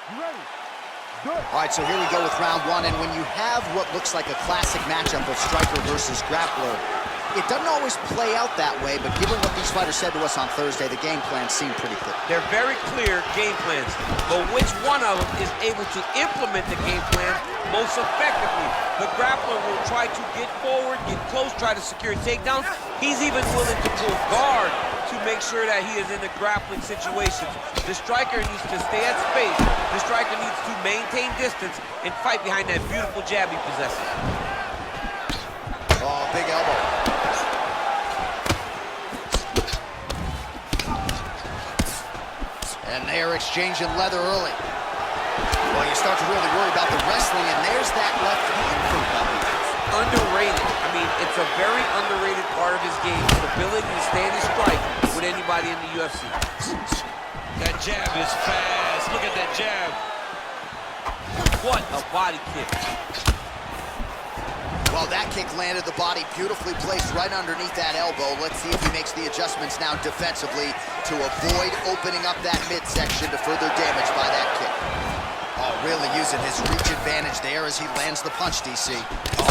All right, so here we go with round one, and when you have what looks like a classic matchup of striker versus grappler, it doesn't always play out that way, but given what these fighters said to us on Thursday, the game plan seemed pretty clear. They're very clear game plans, but which one of them is able to implement the game plan most effectively? The grappler will try to get forward, get close, try to secure takedowns. He's even willing to pull guard to make sure that he is in the grappling situations. The striker needs to stay at space. The striker needs to maintain distance and fight behind that beautiful jab he possesses. Oh, big elbow. And they're exchanging leather early. Well, you start to really worry about the wrestling, and there's that left hand from Khabib. Underrated. I mean, it's a very underrated part of his game, his ability to stand and strike with anybody in the UFC. That jab is fast. Look at that jab. What a body kick. Well, that kick landed the body beautifully placed right underneath that elbow. Let's see if he makes the adjustments now defensively to avoid opening up that midsection to further damage by that kick. Oh, really using his reach advantage there as he lands the punch, DC.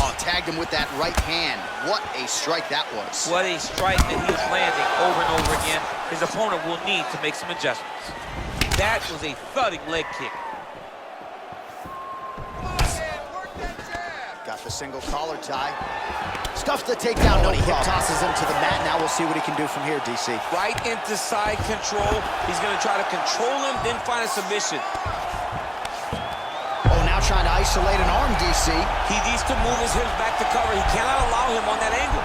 Oh, tagged him with that right hand. What a strike that was. What a strike that he is landing over and over again. His opponent will need to make some adjustments. That was a thudding leg kick. Got the single collar tie. Stuffs the takedown. No, he hip tosses him to the mat. Now we'll see what he can do from here, DC. Right into side control. He's going to try to control him, then find a submission. Oh, now trying to isolate an arm, DC. He needs to move his hips back to cover. He cannot allow him on that angle.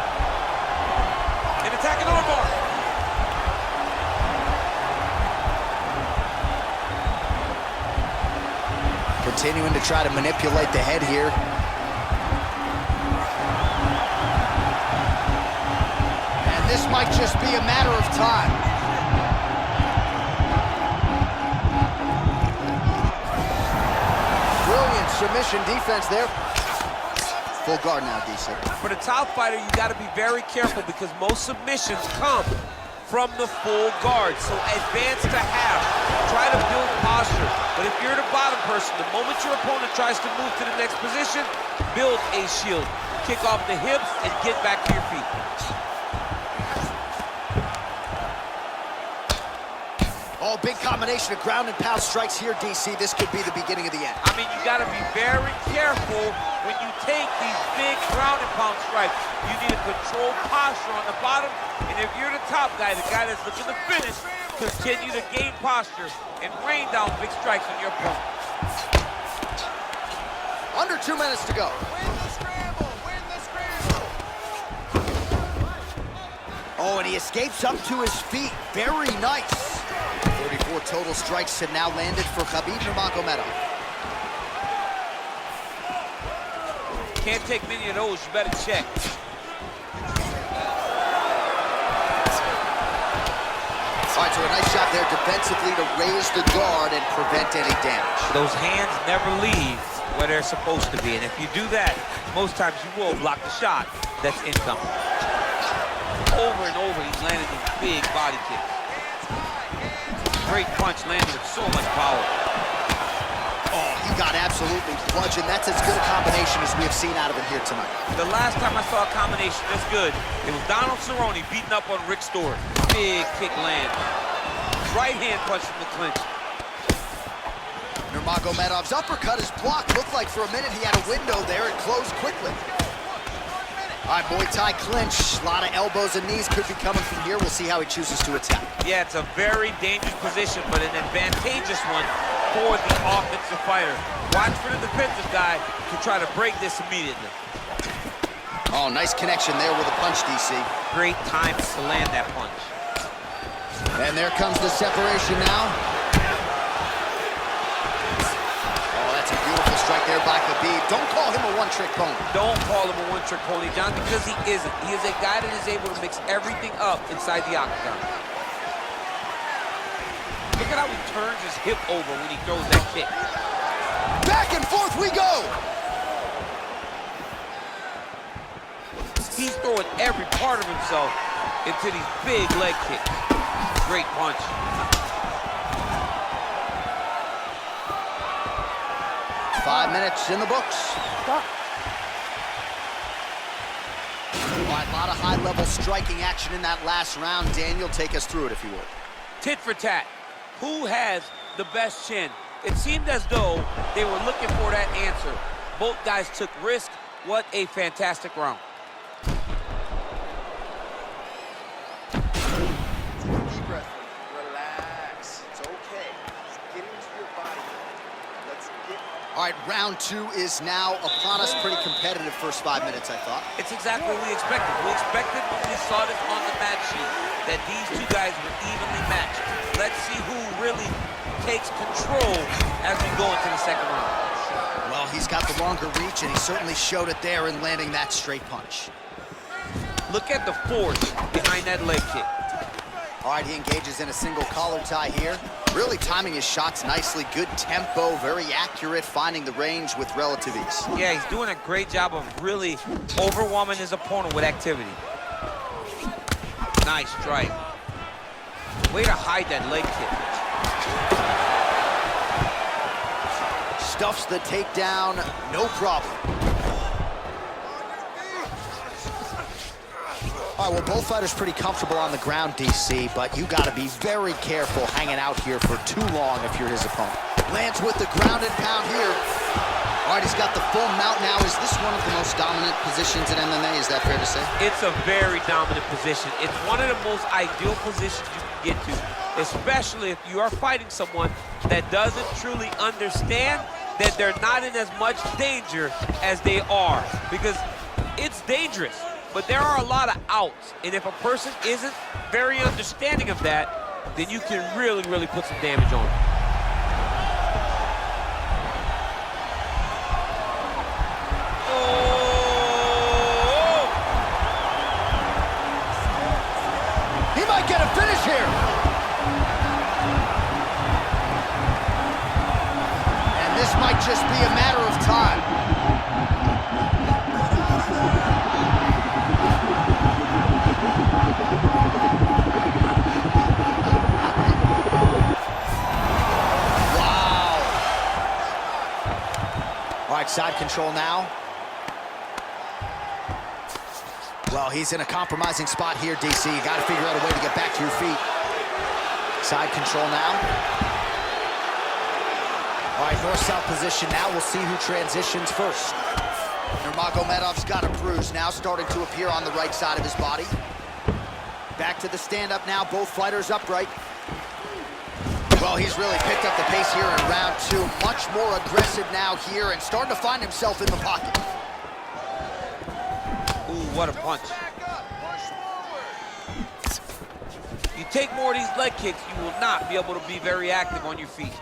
And attacking armbar. Continuing to try to manipulate the head here. And this might just be a matter of time. Brilliant submission defense there. Full guard now, DC. For the top fighter, you got to be very careful because most submissions come from the full guard. So advance to half. Try to build posture. But if you're the bottom person, the moment your opponent tries to move to the next position, build a shield. Kick off the hips and get back to your feet. Oh, big combination of ground and pound strikes here, DC. This could be the beginning of the end. I mean, you got to be very careful when you take these big ground and pound strikes. You need a controlled posture on the bottom. And if you're the top guy, the guy that's looking to finish, continue to gain posture and rain down big strikes on your opponent. Under 2 minutes to go. Win the scramble! Win the scramble! Oh, and he escapes up to his feet. Very nice. 34 total strikes have now landed for Khabib Nurmagomedov. Can't take many of those, you better check. All right, so a nice shot there defensively to raise the guard and prevent any damage. Those hands never leave where they're supposed to be, and if you do that, most times you will block the shot that's incoming. Over and over, he's landed these big body kicks. Great punch landed with so much power. Oh, he got absolutely bludgeoned. That's as good a combination as we have seen out of him here tonight. The last time I saw a combination this good, it was Donald Cerrone beating up on Rick Stewart. Big kick land. Right hand punch from the clinch. Nurmagomedov's uppercut is blocked. Looked like for a minute he had a window there. It closed quickly. All right, Muay Thai clinch. A lot of elbows and knees could be coming from here. We'll see how he chooses to attack. Yeah, it's a very dangerous position, but an advantageous one for the offensive fighter. Watch for the defensive guy to try to break this immediately. Oh, nice connection there with a punch, DC. Great time to land that punch. And there comes the separation now. Oh, that's a beautiful strike there by Khabib. Don't call him a one-trick pony. Don't call him a one-trick pony, John, because he isn't. He is a guy that is able to mix everything up inside the octagon. Look at how he turns his hip over when he throws that kick. Back and forth we go. He's throwing every part of himself into these big leg kicks. Great punch. 5 minutes in the books. Stop. All right, a lot of high-level striking action in that last round. Daniel, take us through it, if you would. Tit for tat. Who has the best chin? It seemed as though they were looking for that answer. Both guys took risk. What a fantastic round. Deep breath. Relax. It's okay. Just get into your body. Let's get... All right, round 2 is now upon us. Pretty competitive first 5 minutes, I thought. It's exactly what we expected. We expected when we saw this on the match sheet that these two guys were evenly matched. Let's see who really takes control as we go into the second round. Well, he's got the longer reach, and he certainly showed it there in landing that straight punch. Look at the force behind that leg kick. All right, he engages in a single collar tie here. Really timing his shots nicely. Good tempo, very accurate, finding the range with relative ease. Yeah, he's doing a great job of really overwhelming his opponent with activity. Nice strike. Way to hide that leg kick. Stuffs the takedown, no problem. All right, well, both fighters pretty comfortable on the ground, DC, but you got to be very careful hanging out here for too long if you're his opponent. Lands with the ground and pound here. All right, he's got the full mount now. Is this one of the most dominant positions in MMA? Is that fair to say? It's a very dominant position. It's one of the most ideal positions you can get to, especially if you are fighting someone that doesn't truly understand that they're not in as much danger as they are, because it's dangerous, but there are a lot of outs, and if a person isn't very understanding of that, then you can really, really put some damage on them. Oh! He might get a finish here. This might just be a matter of time. Wow. All right, side control now. Well, he's in a compromising spot here, DC. You got to figure out a way to get back to your feet. Side control now. All right, north-south position now. We'll see who transitions first. Nurmagomedov's got a bruise now, starting to appear on the right side of his body. Back to the stand-up now, both fighters upright. Well, he's really picked up the pace here in round 2. Much more aggressive now here and starting to find himself in the pocket. Ooh, what a punch. Back up. Push forward. You take more of these leg kicks, you will not be able to be very active on your feet.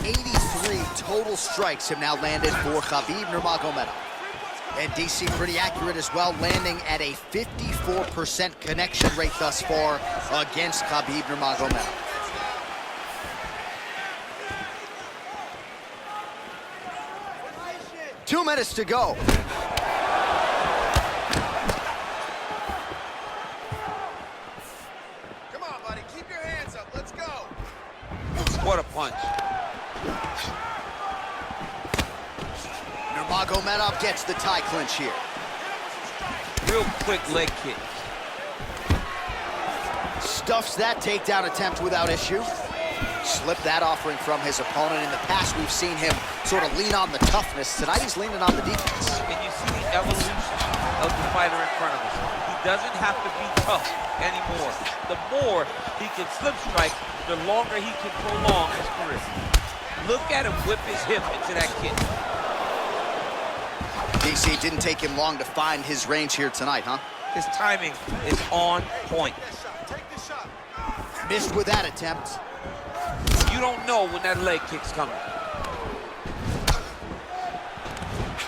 83 total strikes have now landed for Khabib Nurmagomedov. And DC pretty accurate as well, landing at a 54% connection rate thus far against Khabib Nurmagomedov. Two minutes to go. Come on, buddy. Keep your hands up. Let's go. What a punch. Nurmagomedov gets the tie clinch here. Real quick leg kick. Stuffs that takedown attempt without issue. Slipped that offering from his opponent. In the past, we've seen him sort of lean on the toughness. Tonight, he's leaning on the defense. And you see the evolution of the fighter in front of us. He doesn't have to be tough anymore. The more he can slip strike, the longer he can prolong his career. Look at him whip his hip into that kick. DC, it didn't take him long to find his range here tonight, huh? His timing is on point. Take this shot. Missed with that attempt. You don't know when that leg kick's coming.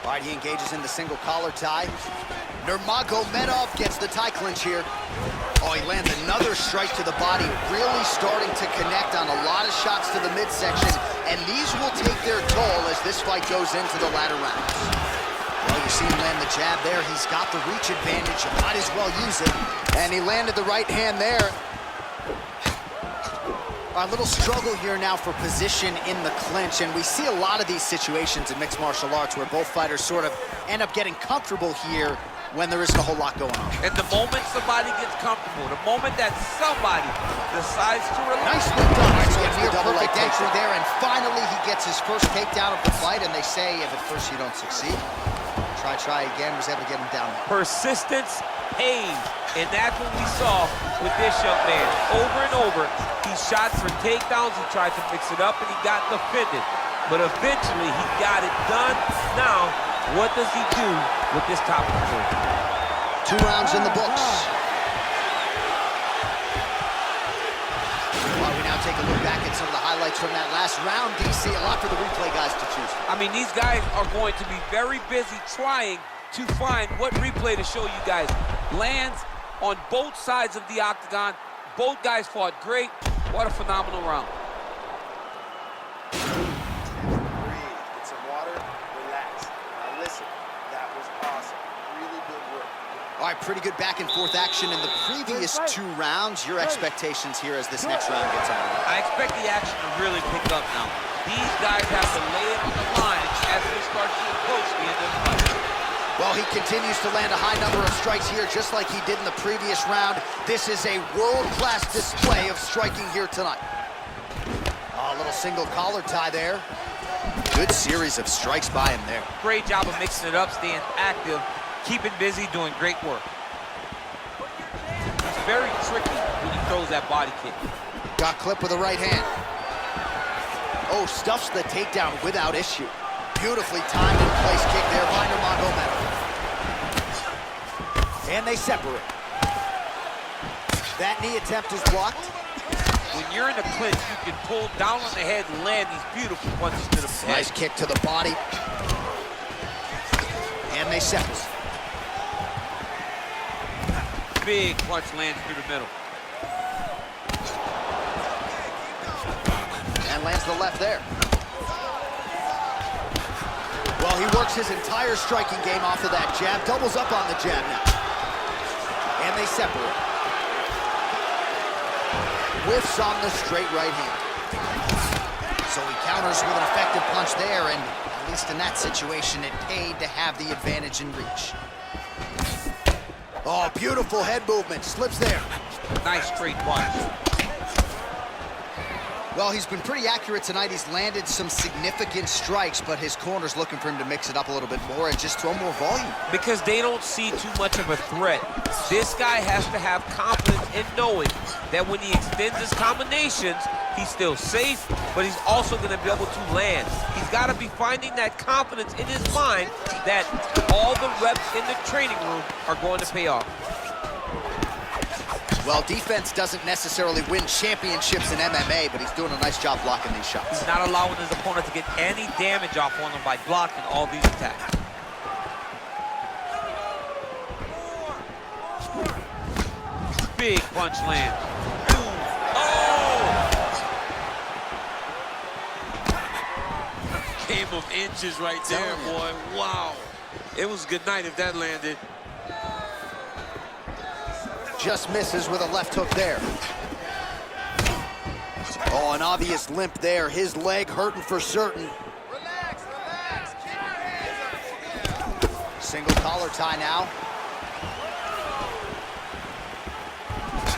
All right, he engages in the single collar tie. Nurmagomedov gets the tie clinch here. Oh, he lands another strike to the body, really starting to connect on a lot of shots to the midsection, and these will take their toll as this fight goes into the latter rounds. Well, you see him land the jab there. He's got the reach advantage. You might as well use it. And he landed the right hand there. A little struggle here now for position in the clinch, and we see a lot of these situations in mixed martial arts where both fighters sort of end up getting comfortable here when there isn't a whole lot going on. And the moment somebody gets comfortable, the moment that somebody decides to relax. Nicely done. So it's near perfect entry there, and finally he gets his first takedown of the fight, and they say if at first you don't succeed, try again. Was able to get him down there. Persistence pays, and that's what we saw with this young man. Over and over, he shot for takedowns, he tried to mix it up, and he got defended. But eventually, he got it done. Now, what does he do with this top control? 2 rounds in the books. While we now take a look back at some of the highlights from that last round, DC, a lot for the replay guys to choose from. I mean, these guys are going to be very busy trying to find what replay to show you guys. Lands on both sides of the octagon. Both guys fought great. What a phenomenal round. Breathe, get some water, relax. Now listen, that was awesome. Really good work. All right, pretty good back and forth action in the previous 2 rounds. Your expectations here as this next round gets underway? I expect the action to really pick up now. These guys have to lay it on the line as we start to approach the end of the fight. Well, he continues to land a high number of strikes here, just like he did in the previous round. This is a world-class display of striking here tonight. A little single collar tie there. Good series of strikes by him there. Great job of mixing it up, staying active, keeping busy, doing great work. It's very tricky when he throws that body kick. Got clipped with the right hand. Oh, stuffs the takedown without issue. Beautifully timed and placed kick there by Nurmagomedov. And they separate. That knee attempt is blocked. When you're in the clinch, you can pull down on the head and land these beautiful punches to the head. Nice kick to the body. And they separate. Big punch lands through the middle. And lands the left there. Well, he works his entire striking game off of that jab. Doubles up on the jab now. And they separate. Whiffs on the straight right hand. So he counters with an effective punch there, and at least in that situation, it paid to have the advantage in reach. Oh, beautiful head movement. Slips there. Nice straight punch. Well, he's been pretty accurate tonight. He's landed some significant strikes, but his corner's looking for him to mix it up a little bit more and just throw more volume. Because they don't see too much of a threat. This guy has to have confidence in knowing that when he extends his combinations, he's still safe, but he's also going to be able to land. He's got to be finding that confidence in his mind that all the reps in the training room are going to pay off. Well, defense doesn't necessarily win championships in MMA, but he's doing a nice job blocking these shots. He's not allowing his opponent to get any damage off on him by blocking all these attacks. Big punch land. Oh! Game of inches right there, boy. Wow. It was a good night if that landed. Just misses with a left hook there. Oh, an obvious limp there. His leg hurting for certain. Relax, relax. Keep your hands up. Single collar tie now.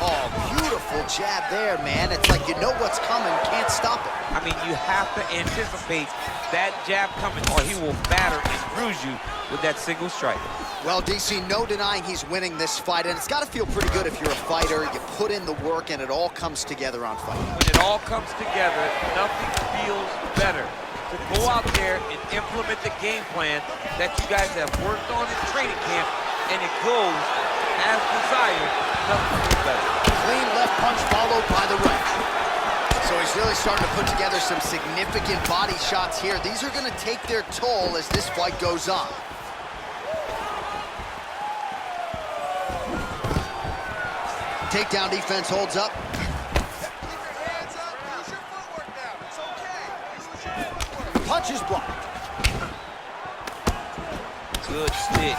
Oh, beautiful jab there, man. It's like you know what's coming, can't stop it. I mean, you have to anticipate that jab coming or he will batter and bruise you with that single strike. Well, DC, no denying he's winning this fight, and it's got to feel pretty good if you're a fighter. You put in the work, and it all comes together on fight. When it all comes together, nothing feels better to go out there and implement the game plan that you guys have worked on in training camp, and it goes as desired. Nothing feels better. Clean left punch followed by the right. So he's really starting to put together some significant body shots here. These are going to take their toll as this fight goes on. Takedown defense holds up. Keep your hands up. Use your footwork now. It's okay. Use your footwork. Punch is blocked. Good stick.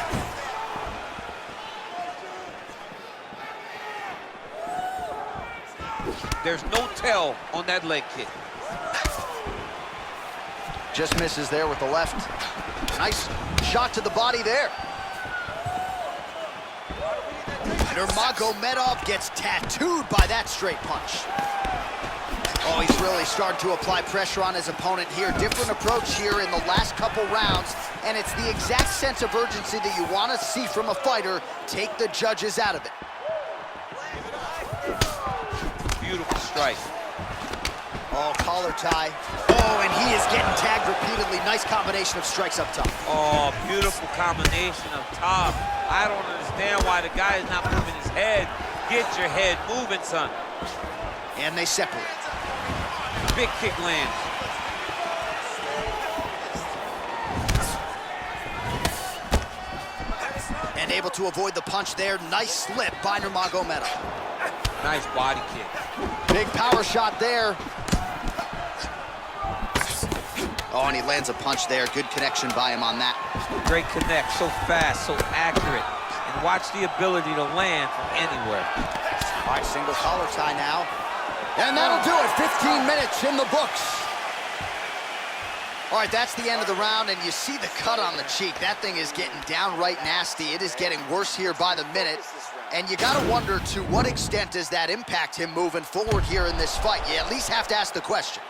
There's no tell on that leg kick. Just misses there with the left. Nice shot to the body there. Nurmagomedov gets tattooed by that straight punch. Oh, he's really starting to apply pressure on his opponent here. Different approach here in the last couple rounds, and it's the exact sense of urgency that you want to see from a fighter. Take the judges out of it. Beautiful strike. Oh, collar tie. Oh, and he is getting tagged repeatedly. Nice combination of strikes up top. Oh, beautiful combination up top. I don't understand why the guy is not moving his head. Get your head moving, son. And they separate. Big kick lands. And able to avoid the punch there. Nice slip by Nurmagomedov. Nice body kick. Big power shot there. Oh, and he lands a punch there. Good connection by him on that. Great connect, so fast, so accurate. And watch the ability to land from anywhere. All right, single collar tie now. And that'll do it. 15 minutes in the books. All right, that's the end of the round, and you see the cut on the cheek. That thing is getting downright nasty. It is getting worse here by the minute. And you got to wonder, to what extent does that impact him moving forward here in this fight? You at least have to ask the question.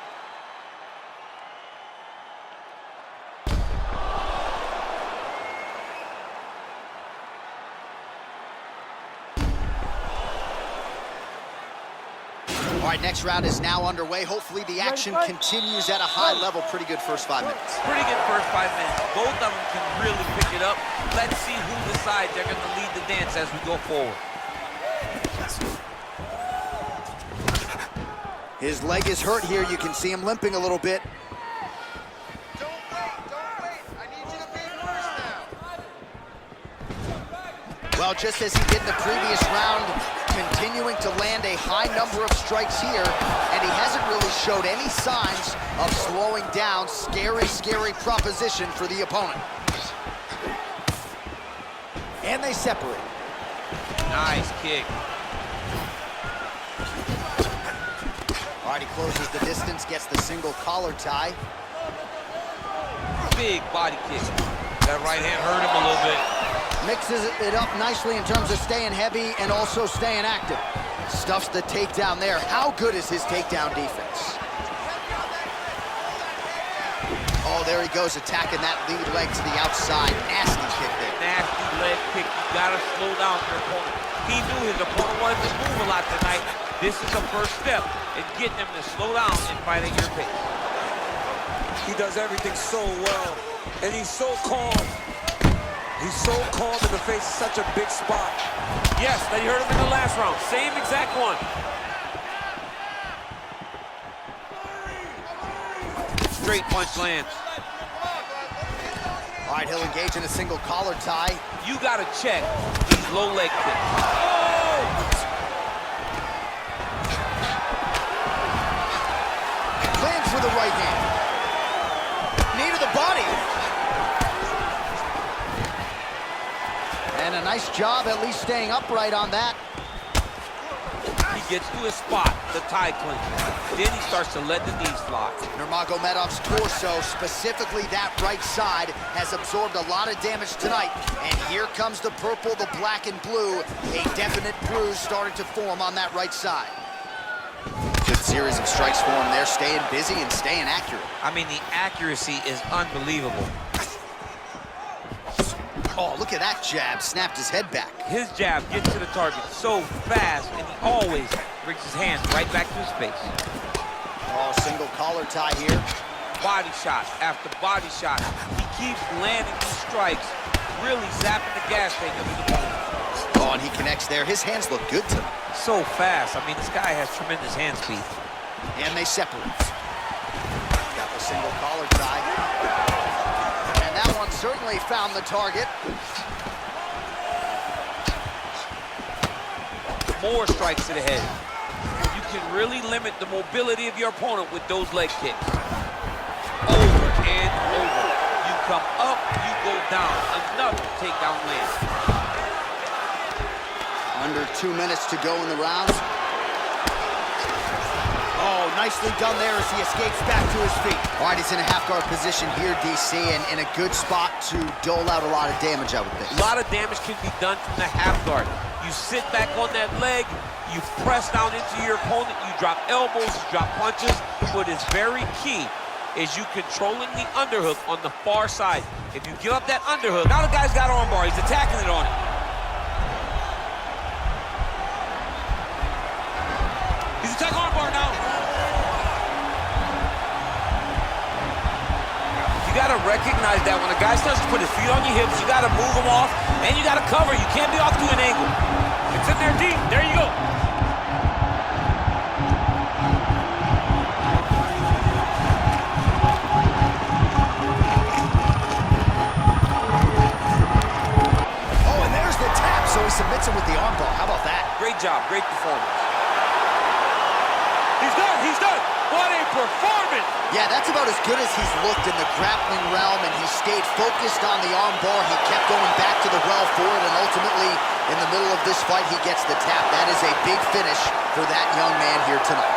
All right, next round is now underway. Hopefully the action continues at a high level. Pretty good first 5 minutes. Pretty good first 5 minutes. Both of them can really pick it up. Let's see who decides they're going to lead the dance as we go forward. His leg is hurt here. You can see him limping a little bit. Don't wait. I need you to be first now. Well, just as he did in the previous round, continuing to land a high number of strikes here, and he hasn't really showed any signs of slowing down. Scary, scary proposition for the opponent. And they separate. Nice kick. All right, he closes the distance, gets the single collar tie. Big body kick. That right hand hurt him a little bit. Mixes it up nicely in terms of staying heavy and also staying active. Stuffs the takedown there. How good is his takedown defense? Oh, there he goes, attacking that lead leg to the outside. Nasty kick there. Nasty leg kick. You gotta slow down your opponent. He knew his opponent wanted to move a lot tonight. This is the first step in getting him to slow down and fight at your pace. He does everything so well, and he's so calm. He's so calm in the face of such a big spot. Yes, that you heard him in the last round. Same exact one. Straight punch lands. All right, he'll engage in a single collar tie. You gotta check these low leg kicks. Oh! Lands with the right hand. Knee to the body. And a nice job at least staying upright on that. He gets to his spot, the tie clinch. Then he starts to let the knees fly. Nurmagomedov's torso, specifically that right side, has absorbed a lot of damage tonight. And here comes the purple, the black, and blue. A definite bruise starting to form on that right side. Good series of strikes for him there, staying busy and staying accurate. I mean, the accuracy is unbelievable. Oh, look at that jab, snapped his head back. His jab gets to the target so fast, and he always brings his hands right back to his face. Oh, single collar tie here. Body shot after body shot. He keeps landing these strikes, really zapping the gas tank of his opponent. Oh, and he connects there. His hands look good to him. So fast. I mean, this guy has tremendous hand speed. And they separate. Got the single collar tie. And that one certainly found the target. More strikes to the head. You can really limit the mobility of your opponent with those leg kicks. Over and over. You come up, you go down. Another takedown land. Under 2 minutes to go in the round. Oh, nicely done there as he escapes back to his feet. All right, he's in a half guard position here, DC, and in a good spot to dole out a lot of damage, I would think. A lot of damage can be done from the half guard. You sit back on that leg, you press down into your opponent, you drop elbows, you drop punches. What is very key is you controlling the underhook on the far side. If you give up that underhook, now the guy's got armbar, he's attacking it on it. He's attacking armbar now. You gotta recognize that when a guy starts to put his feet on your hips, you gotta move him off, and you gotta cover. You can't be off to an angle. It's in there deep, there you go. So he submits him with the armbar. How about that? Great job, great performance. He's done, he's done. What a performance. Yeah, that's about as good as he's looked in the grappling realm, and he stayed focused on the armbar. He kept going back to the well for it, and ultimately, in the middle of this fight, he gets the tap. That is a big finish for that young man here tonight.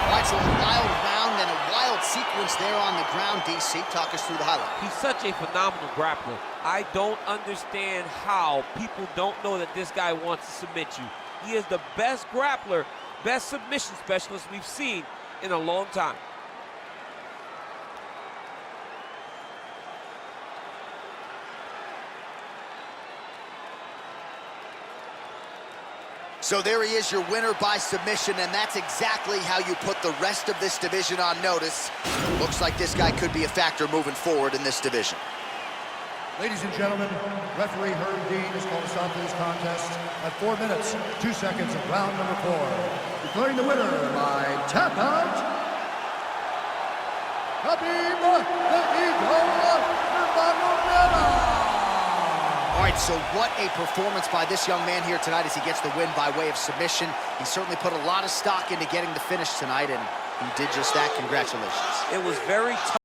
All right, so a wild round and a wild sequence there on the ground. DC, talk us through the highlight. He's such a phenomenal grappler. I don't understand how people don't know that this guy wants to submit you. He is the best grappler, best submission specialist we've seen in a long time. So there he is, your winner by submission, and that's exactly how you put the rest of this division on notice. Looks like this guy could be a factor moving forward in this division. Ladies and gentlemen, referee Herb Dean has called a stop to this contest at 4 minutes, 2 seconds of round number 4. Declaring the winner by tap out, Khabib Nurmagomedov. All right, so what a performance by this young man here tonight as he gets the win by way of submission. He certainly put a lot of stock into getting the finish tonight, and he did just that. Congratulations. It was very tough.